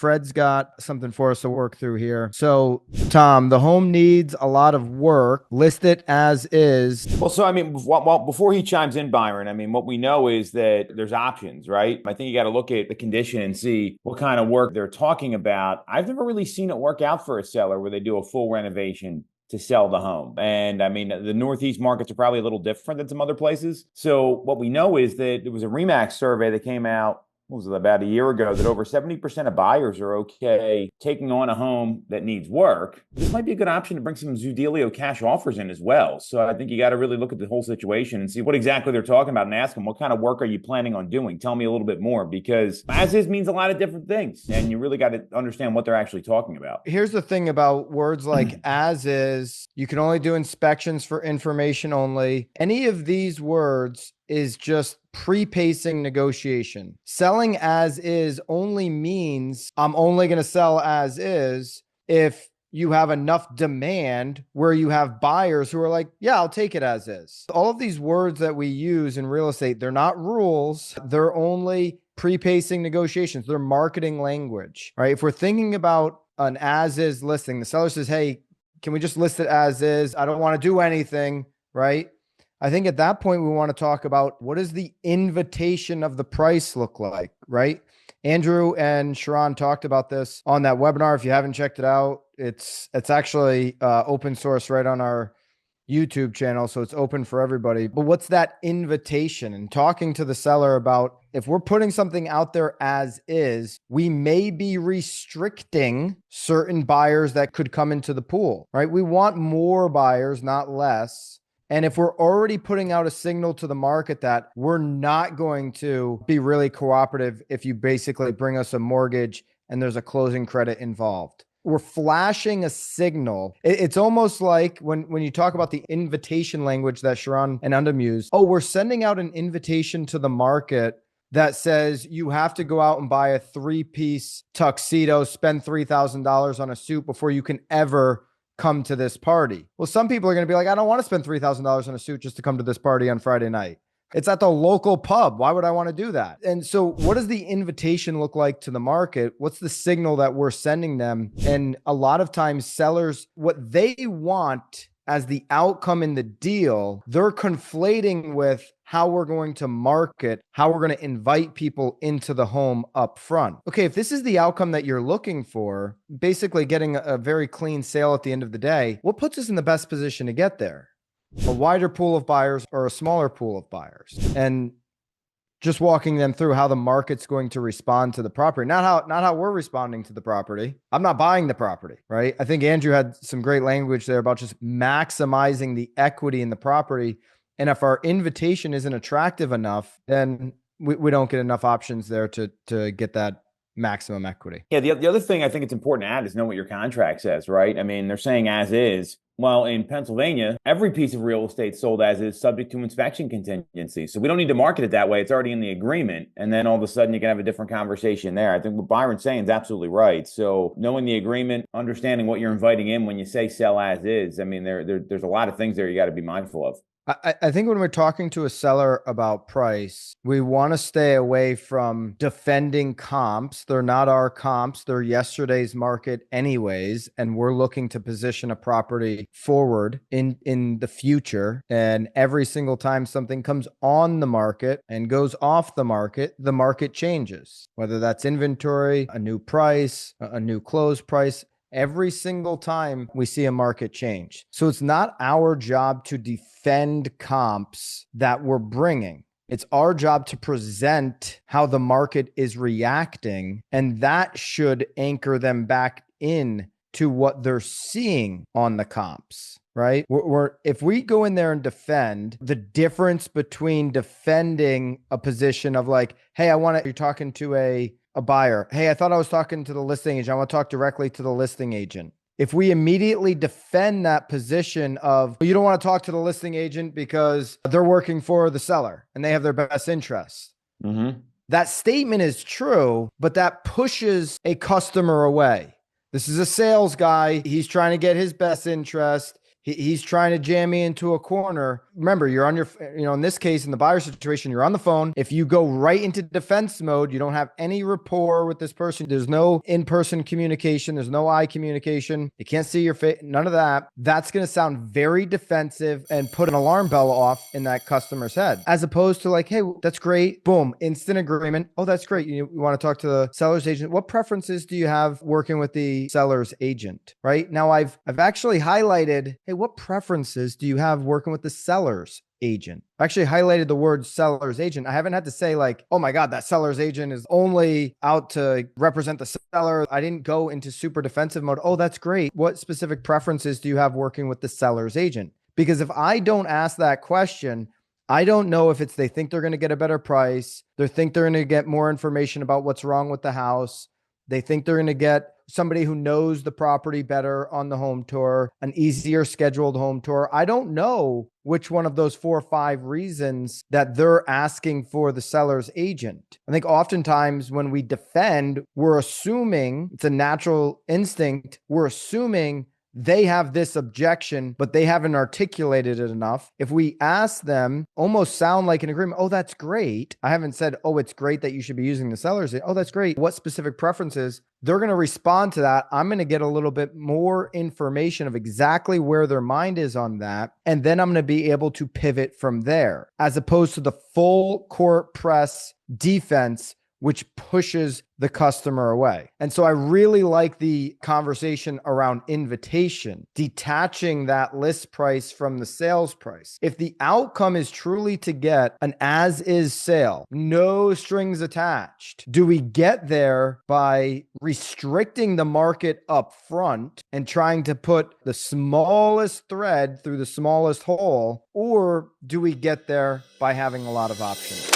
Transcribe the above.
Fred's got something for us to work through here. So, Tom, the home needs a lot of work. List it as is. Well, so I mean, before he chimes in, Byron, I mean, what we know is that there's options, right? I think you got to look at the condition and see what kind of work they're talking about. I've never really seen it work out for a seller where they do a full renovation to sell the home. And I mean, the Northeast markets are probably a little different than some other places. So what we know is that there was a REMAX survey that came out, what was it, about a year ago, that over 70% of buyers are okay taking on a home that needs work. This might be a good option to bring some Zudilio cash offers in as well. So I think you got to really look at the whole situation and see what exactly they're talking about and ask them, what kind of work are you planning on doing? Tell me a little bit more, because as is means a lot of different things. And you really got to understand what they're actually talking about. Here's the thing about words like as is, you can only do inspections for information only. Any of these words is just pre-pacing negotiation. Selling as is only means I'm only going to sell as is if you have enough demand where you have buyers who are like, yeah, I'll take it as is. All of these words that we use in real estate, they're not rules. They're only pre-pacing negotiations. They're marketing language, right? If we're thinking about an as is listing, the seller says, hey, can we just list it as is? I don't want to do anything, right? I think at that point, we want to talk about what does the invitation of the price look like, right? Andrew and Sharon talked about this on that webinar. If you haven't checked it out, it's actually open source right on our YouTube channel. So it's open for everybody. But what's that invitation? And talking to the seller about if we're putting something out there as is, we may be restricting certain buyers that could come into the pool, right? We want more buyers, not less. And if we're already putting out a signal to the market that we're not going to be really cooperative if you basically bring us a mortgage and there's a closing credit involved, we're flashing a signal. It's almost like when you talk about the invitation language that Sharon and Undam use, oh, we're sending out an invitation to the market that says you have to go out and buy a 3-piece tuxedo, spend $3,000 on a suit before you can ever come to this party. Well, some people are going to be like, I don't want to spend $3,000 on a suit just to come to this party on Friday night. It's at the local pub. Why would I want to do that? And so what does the invitation look like to the market? What's the signal that we're sending them? And a lot of times sellers, what they want as the outcome in the deal, they're conflating with how we're going to market, how we're going to invite people into the home up front. Okay, if this is the outcome that you're looking for, basically getting a very clean sale at the end of the day, what puts us in the best position to get there? A wider pool of buyers or a smaller pool of buyers? And just walking them through how the market's going to respond to the property, not how we're responding to the property. I'm not buying the property, right? I think Andrew had some great language there about just maximizing the equity in the property. And if our invitation isn't attractive enough, then we don't get enough options there to get that maximum equity. Yeah, the other thing I think it's important to add is know what your contract says, right? I mean, they're saying as is. Well, in Pennsylvania, every piece of real estate sold as is subject to inspection contingency. So we don't need to market it that way. It's already in the agreement. And then all of a sudden you can have a different conversation there. I think what Byron's saying is absolutely right. So knowing the agreement, understanding what you're inviting in when you say sell as is, I mean, there's a lot of things there you got to be mindful of. I think when we're talking to a seller about price, we want to stay away from defending comps. They're not our comps. They're yesterday's market anyways. And we're looking to position a property forward in the future. And every single time something comes on the market and goes off the market changes, whether that's inventory, a new price, a new close price. Every single time we see a market change. So it's not our job to defend comps that we're bringing. It's our job to present how the market is reacting, and that should anchor them back in to what they're seeing on the comps, right? If we go in there and defend, the difference between defending a position of like, hey, you're talking to a buyer. Hey, I thought I was talking to the listing agent. I want to talk directly to the listing agent. If we immediately defend that position of, you don't want to talk to the listing agent because they're working for the seller and they have their best interests. Mm-hmm. That statement is true, but that pushes a customer away. This is a sales guy. He's trying to get his best interest. He's trying to jam me into a corner. remember, you're on your, in this case, in the buyer situation, you're on the phone. If you go right into defense mode, you don't have any rapport with this person. There's no in-person communication. There's no eye communication. You can't see your face, none of that. That's going to sound very defensive and put an alarm bell off in that customer's head, as opposed to like, hey, that's great. Boom, instant agreement. Oh, that's great. You want to talk to the seller's agent. What preferences do you have working with the seller's agent? Right now, I've actually highlighted, hey, what preferences do you have working with the seller's agent? I actually highlighted the word seller's agent. I haven't had to say like, oh my God, that seller's agent is only out to represent the seller. I didn't go into super defensive mode. Oh, that's great. What specific preferences do you have working with the seller's agent? Because if I don't ask that question, I don't know if it's they think they're going to get a better price. They think they're going to get more information about what's wrong with the house. They think they're going to get somebody who knows the property better on the home tour, an easier scheduled home tour. I don't know which one of those 4 or 5 reasons that they're asking for the seller's agent. I think oftentimes when we defend, we're assuming, it's a natural instinct, we're assuming they have this objection, but they haven't articulated it enough. If we ask them, almost sound like an agreement. Oh, that's great. I haven't said, oh, it's great that you should be using the seller's. Oh, that's great. What specific preferences? They're going to respond to that. I'm going to get a little bit more information of exactly where their mind is on that. And then I'm going to be able to pivot from there, as opposed to the full court press defense, which pushes the customer away. And so I really like the conversation around invitation, detaching that list price from the sales price. If the outcome is truly to get an as-is sale, no strings attached, do we get there by restricting the market up front and trying to put the smallest thread through the smallest hole, or do we get there by having a lot of options?